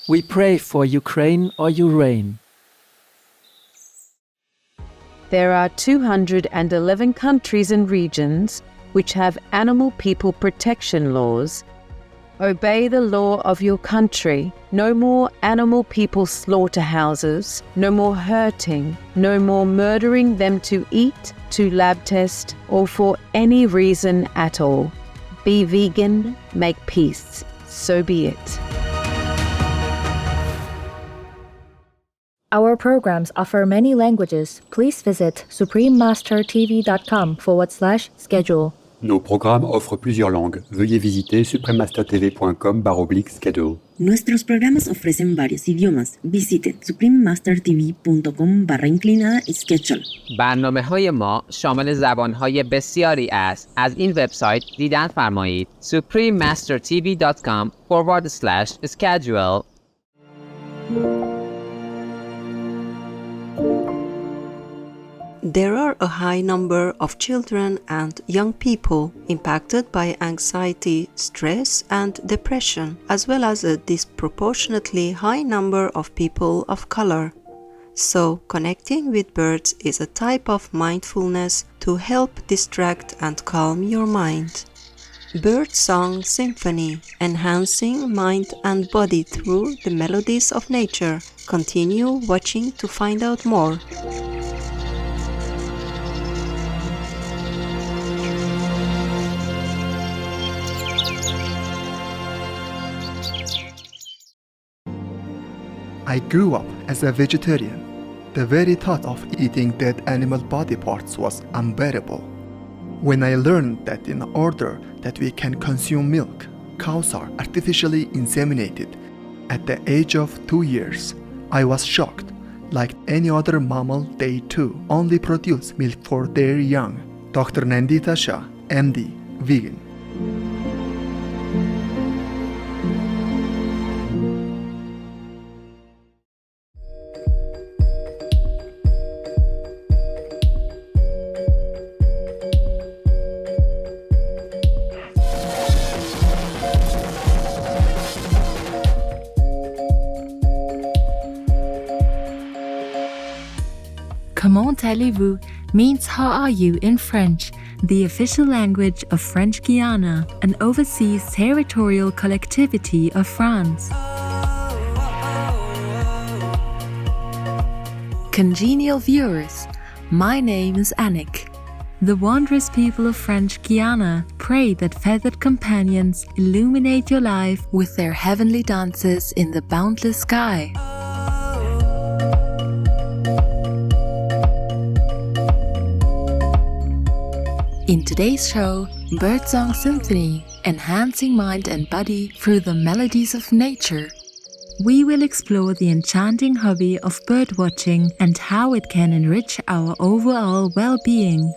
We pray for Ukraine or Ukraine. There are 211 countries and regions which have animal people protection laws. Obey the law of your country. No more animal people slaughterhouses, no more hurting, no more murdering them to eat, to lab test, or for any reason at all. Be vegan, make peace. So be it. Our programs offer many languages. Please visit suprememastertv.com/schedule. Nos programmes offrent plusieurs langues. Veuillez visiter suprememastertv.com/schedule. Nuestros programas ofrecen varios idiomas. Visite suprememastertv.com/schedule. برنامه‌های ما شامل زبان‌های بسیاری است. از این وبسایت دیدن فرمایید suprememastertv.com/schedule. There are a high number of children and young people impacted by anxiety, stress, and depression, as well as a disproportionately high number of people of color. So, connecting with birds is a type of mindfulness to help distract and calm your mind. Birdsong Symphony, enhancing mind and body through the melodies of nature. Continue watching to find out more. I grew up as a vegetarian. The very thought of eating dead animal body parts was unbearable. When I learned that in order that we can consume milk, cows are artificially inseminated at the age of 2 years, I was shocked. Like any other mammal, they too only produce milk for their young. Dr. Nandita Shah, MD, vegan. Comment allez-vous means how are you in French, the official language of French Guiana, an overseas territorial collectivity of France. Congenial viewers, my name is Annick. The wondrous people of French Guiana pray that feathered companions illuminate your life with their heavenly dances in the boundless sky. In today's show, Birdsong Symphony, enhancing mind and body through the melodies of nature. We will explore the enchanting hobby of birdwatching and how it can enrich our overall well-being.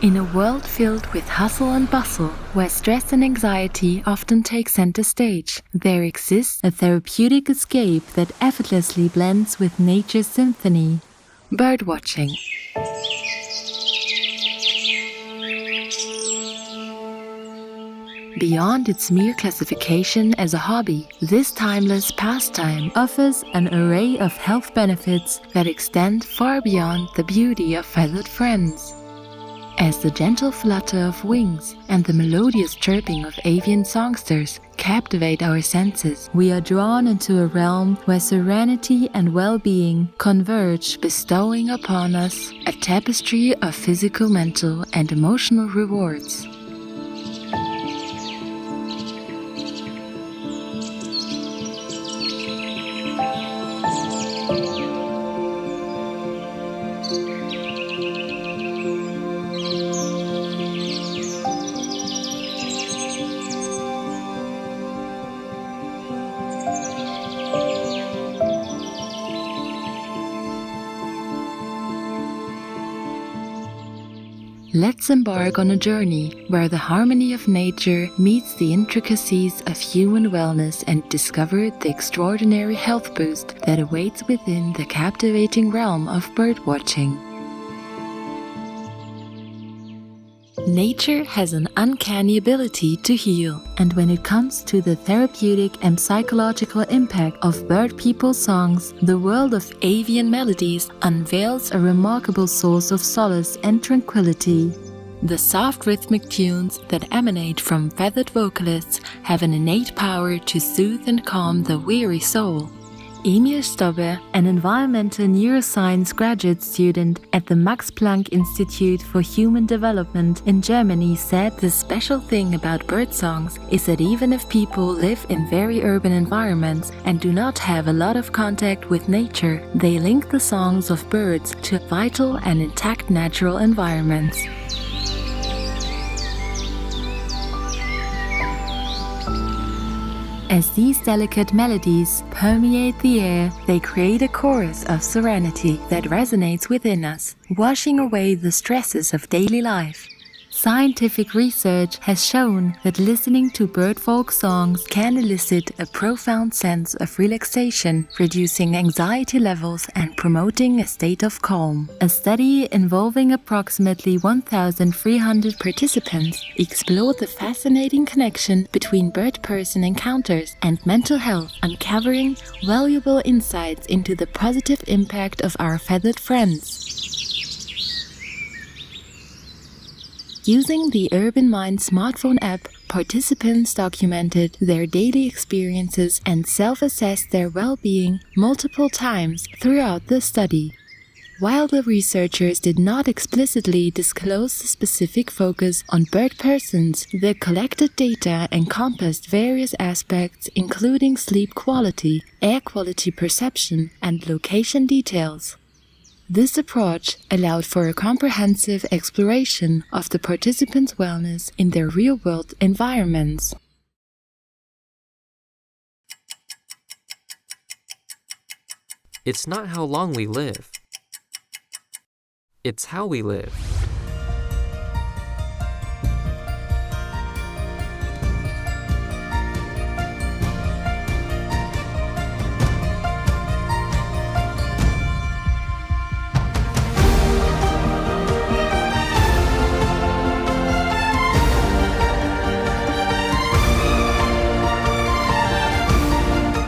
In a world filled with hustle and bustle, where stress and anxiety often take center stage, there exists a therapeutic escape that effortlessly blends with nature's symphony: birdwatching. Beyond its mere classification as a hobby, this timeless pastime offers an array of health benefits that extend far beyond the beauty of feathered friends. As the gentle flutter of wings and the melodious chirping of avian songsters captivate our senses, we are drawn into a realm where serenity and well-being converge, bestowing upon us a tapestry of physical, mental, and emotional rewards. Let's embark on a journey where the harmony of nature meets the intricacies of human wellness and discover the extraordinary health boost that awaits within the captivating realm of birdwatching. Nature has an uncanny ability to heal, and when it comes to the therapeutic and psychological impact of bird people songs, the world of avian melodies unveils a remarkable source of solace and tranquility. The soft rhythmic tunes that emanate from feathered vocalists have an innate power to soothe and calm the weary soul. Emil Stobbe, an environmental neuroscience graduate student at the Max Planck Institute for Human Development in Germany, said the special thing about bird songs is that even if people live in very urban environments and do not have a lot of contact with nature, they link the songs of birds to vital and intact natural environments. As these delicate melodies permeate the air, they create a chorus of serenity that resonates within us, washing away the stresses of daily life. Scientific research has shown that listening to bird folk songs can elicit a profound sense of relaxation, reducing anxiety levels and promoting a state of calm. A study involving approximately 1,300 participants explored the fascinating connection between bird-person encounters and mental health, uncovering valuable insights into the positive impact of our feathered friends. Using the Urban Mind smartphone app, participants documented their daily experiences and self-assessed their well-being multiple times throughout the study. While the researchers did not explicitly disclose the specific focus on bird persons, the collected data encompassed various aspects including sleep quality, air quality perception, and location details. This approach allowed for a comprehensive exploration of the participants' wellness in their real-world environments. It's not how long we live. It's how we live.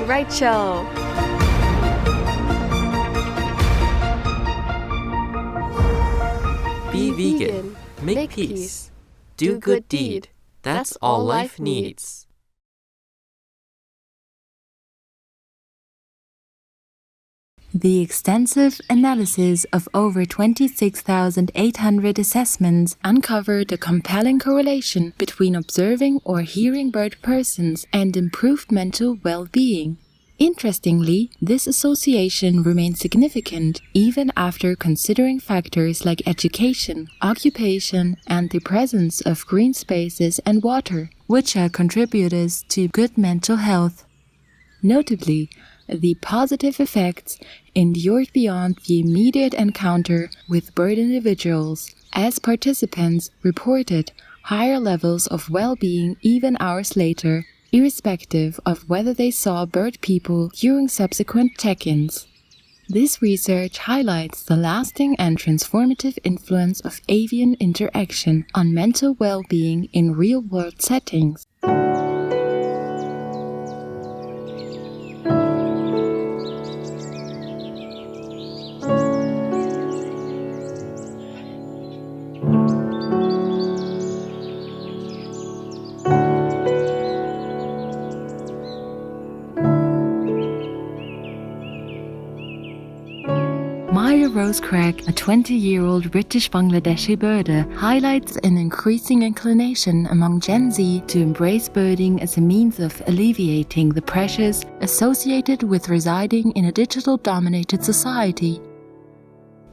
Rachel. Be vegan. Make peace. Do good deed. That's all life needs. The extensive analysis of over 26,800 assessments uncovered a compelling correlation between observing or hearing bird persons and improved mental well-being. Interestingly, this association remains significant even after considering factors like education, occupation, and the presence of green spaces and water, which are contributors to good mental health. Notably, the positive effects endured beyond the immediate encounter with bird individuals, as participants reported higher levels of well-being even hours later, irrespective of whether they saw bird people during subsequent check-ins. This research highlights the lasting and transformative influence of avian interaction on mental well-being in real-world settings. Maya Rose Craig, a 20-year-old British-Bangladeshi birder, highlights an increasing inclination among Gen Z to embrace birding as a means of alleviating the pressures associated with residing in a digital-dominated society.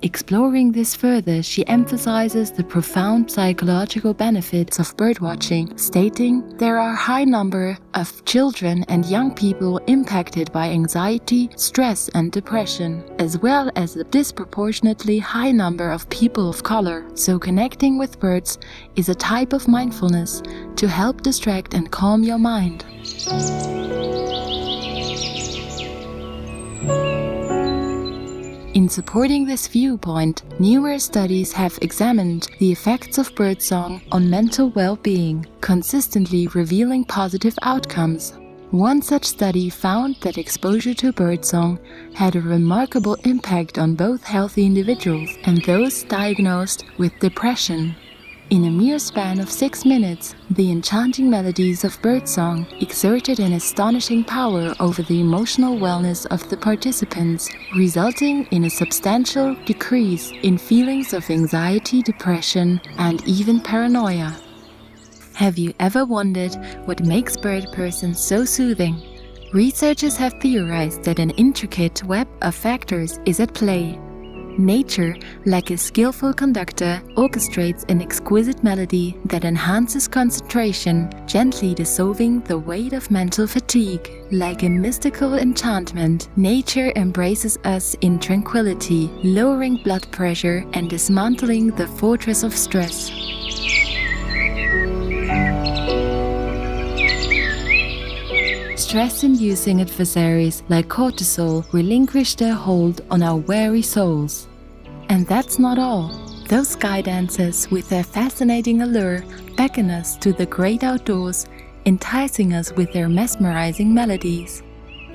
Exploring this further, she emphasizes the profound psychological benefits of birdwatching, stating there are a high number of children and young people impacted by anxiety, stress, and depression, as well as a disproportionately high number of people of color. So connecting with birds is a type of mindfulness to help distract and calm your mind. In supporting this viewpoint, numerous studies have examined the effects of birdsong on mental well-being, consistently revealing positive outcomes. One such study found that exposure to birdsong had a remarkable impact on both healthy individuals and those diagnosed with depression. In a mere span of 6 minutes, the enchanting melodies of birdsong exerted an astonishing power over the emotional wellness of the participants, resulting in a substantial decrease in feelings of anxiety, depression, and even paranoia. Have you ever wondered what makes bird persons so soothing? Researchers have theorized that an intricate web of factors is at play. Nature, like a skillful conductor, orchestrates an exquisite melody that enhances concentration, gently dissolving the weight of mental fatigue. Like a mystical enchantment, nature embraces us in tranquility, lowering blood pressure and dismantling the fortress of stress. Stress-inducing adversaries like cortisol relinquish their hold on our weary souls. And that's not all. Those sky dancers with their fascinating allure beckon us to the great outdoors, enticing us with their mesmerizing melodies.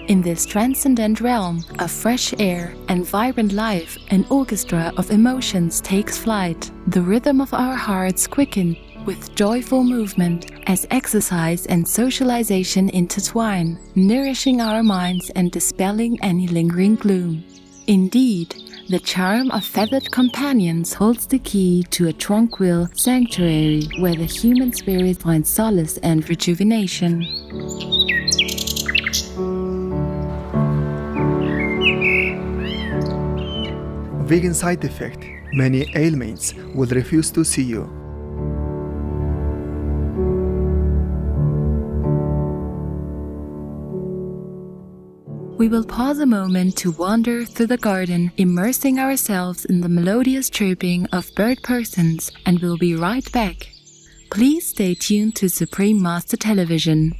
In this transcendent realm of fresh air and vibrant life, an orchestra of emotions takes flight. The rhythm of our hearts quickens with joyful movement as exercise and socialization intertwine, nourishing our minds and dispelling any lingering gloom. Indeed, the charm of feathered companions holds the key to a tranquil sanctuary where the human spirit finds solace and rejuvenation. Vegan side effect: many ailments will refuse to see you. We will pause a moment to wander through the garden, immersing ourselves in the melodious chirping of bird persons, and we'll be right back. Please stay tuned to Supreme Master Television.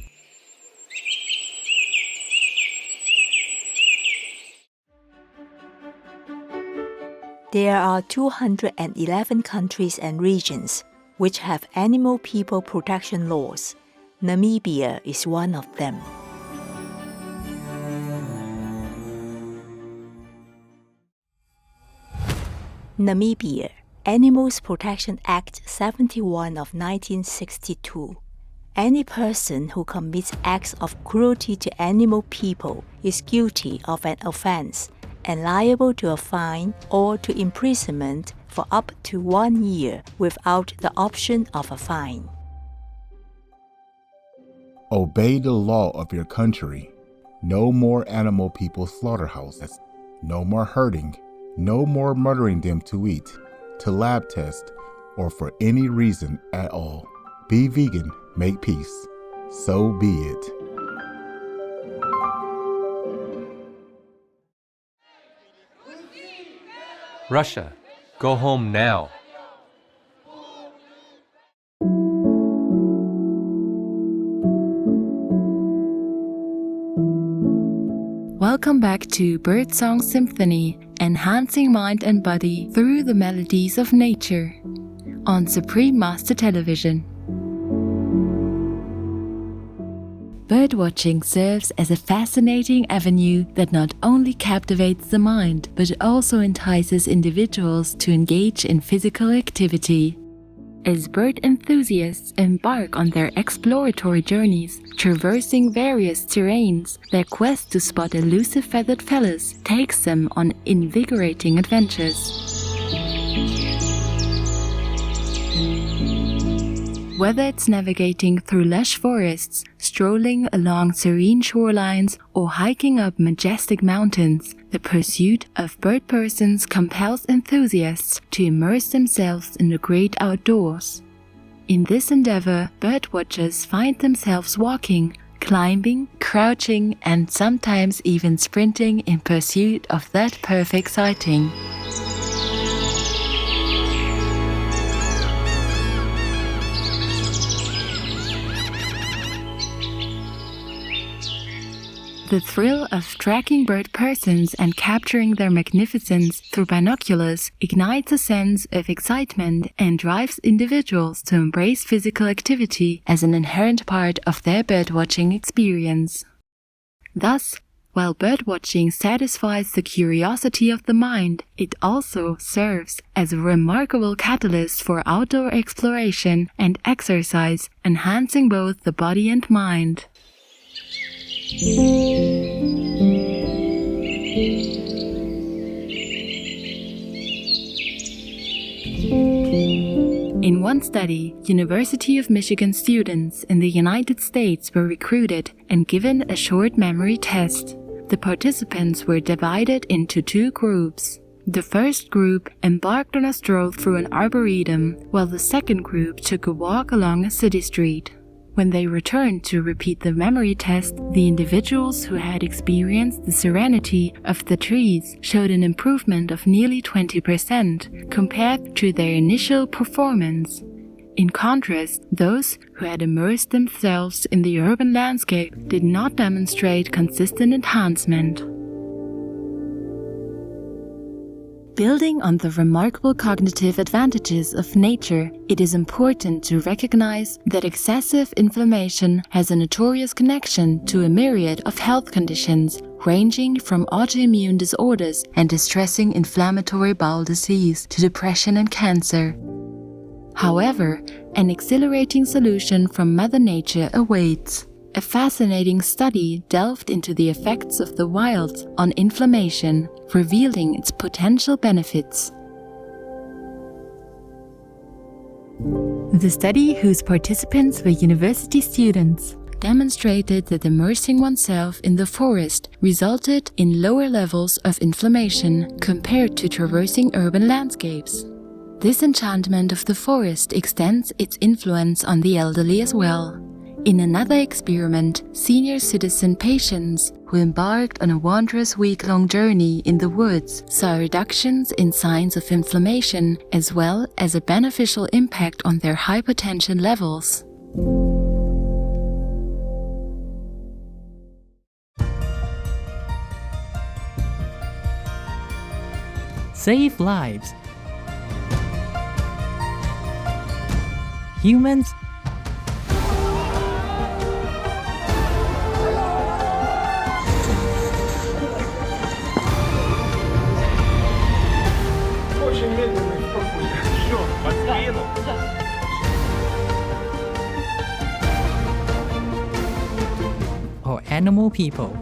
There are 211 countries and regions which have animal people protection laws. Namibia is one of them. Namibia, Animals Protection Act 71 of 1962. Any person who commits acts of cruelty to animal people is guilty of an offense and liable to a fine or to imprisonment for up to 1 year without the option of a fine. Obey the law of your country. No more animal people slaughterhouses. No more hurting. No more murdering them to eat, to lab test, or for any reason at all. Be vegan, make peace. So be it. Russia, go home now. Welcome back to Birdsong Symphony, enhancing mind and body through the melodies of nature, on Supreme Master Television. Birdwatching serves as a fascinating avenue that not only captivates the mind, but also entices individuals to engage in physical activity. As bird enthusiasts embark on their exploratory journeys, traversing various terrains, their quest to spot elusive feathered fellows takes them on invigorating adventures. Whether it's navigating through lush forests, strolling along serene shorelines, or hiking up majestic mountains, the pursuit of bird persons compels enthusiasts to immerse themselves in the great outdoors. In this endeavor, birdwatchers find themselves walking, climbing, crouching, and sometimes even sprinting in pursuit of that perfect sighting. The thrill of tracking bird persons and capturing their magnificence through binoculars ignites a sense of excitement and drives individuals to embrace physical activity as an inherent part of their birdwatching experience. Thus, while birdwatching satisfies the curiosity of the mind, it also serves as a remarkable catalyst for outdoor exploration and exercise, enhancing both the body and mind. In one study, University of Michigan students in the United States were recruited and given a short memory test. The participants were divided into two groups. The first group embarked on a stroll through an arboretum, while the second group took a walk along a city street. When they returned to repeat the memory test, the individuals who had experienced the serenity of the trees showed an improvement of nearly 20% compared to their initial performance. In contrast, those who had immersed themselves in the urban landscape did not demonstrate consistent enhancement. Building on the remarkable cognitive advantages of nature, it is important to recognize that excessive inflammation has a notorious connection to a myriad of health conditions, ranging from autoimmune disorders and distressing inflammatory bowel disease to depression and cancer. However, an exhilarating solution from Mother Nature awaits. A fascinating study delved into the effects of the wild on inflammation, revealing its potential benefits. The study, whose participants were university students, demonstrated that immersing oneself in the forest resulted in lower levels of inflammation compared to traversing urban landscapes. This enchantment of the forest extends its influence on the elderly as well. In another experiment, senior citizen patients who embarked on a wondrous week-long journey in the woods saw reductions in signs of inflammation as well as a beneficial impact on their hypertension levels. Save lives. Humans or animal people.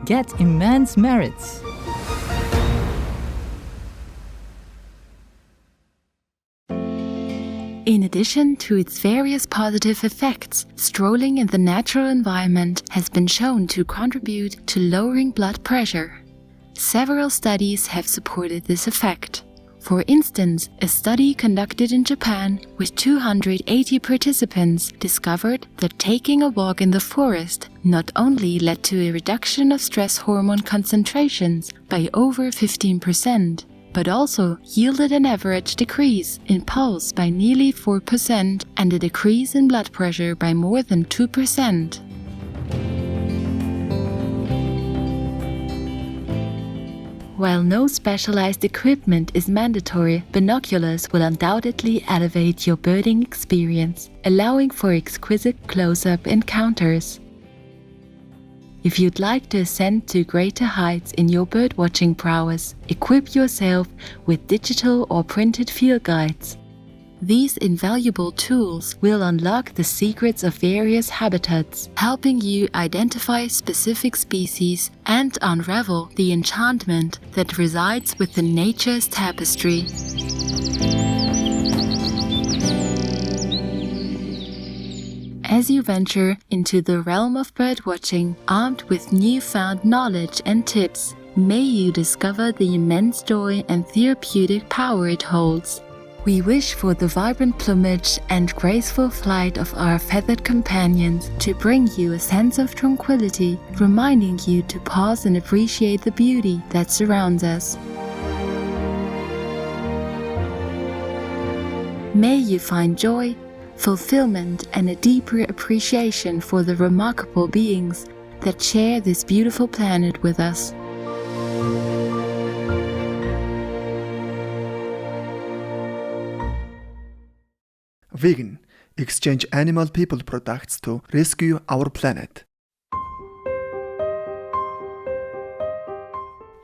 Get immense merits. In addition to its various positive effects, strolling in the natural environment has been shown to contribute to lowering blood pressure. Several studies have supported this effect. For instance, a study conducted in Japan with 280 participants discovered that taking a walk in the forest not only led to a reduction of stress hormone concentrations by over 15%, but also yielded an average decrease in pulse by nearly 4% and a decrease in blood pressure by more than 2%. While no specialized equipment is mandatory, binoculars will undoubtedly elevate your birding experience, allowing for exquisite close-up encounters. If you'd like to ascend to greater heights in your birdwatching prowess, equip yourself with digital or printed field guides. These invaluable tools will unlock the secrets of various habitats, helping you identify specific species and unravel the enchantment that resides within nature's tapestry. As you venture into the realm of birdwatching, armed with newfound knowledge and tips, may you discover the immense joy and therapeutic power it holds. We wish for the vibrant plumage and graceful flight of our feathered companions to bring you a sense of tranquility, reminding you to pause and appreciate the beauty that surrounds us. May you find joy, fulfillment, and a deeper appreciation for the remarkable beings that share this beautiful planet with us. Vegan. Exchange animal people products to rescue our planet.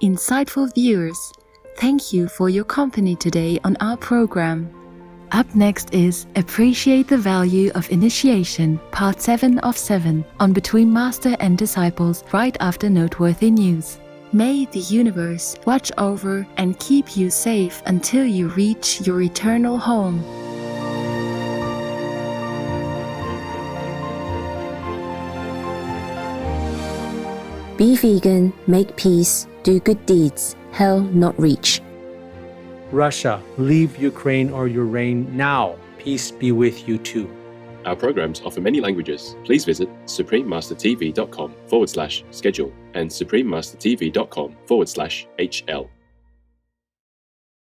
Insightful viewers, thank you for your company today on our program. Up next is Appreciate the Value of Initiation, Part 7 of 7, on Between Master and Disciples, right after noteworthy news. May the universe watch over and keep you safe until you reach your eternal home. Be vegan, make peace, do good deeds, hell not reach. Russia, leave Ukraine or your reign now. Peace be with you too. Our programs offer many languages. Please visit suprememastertv.com/schedule and suprememastertv.com/HL.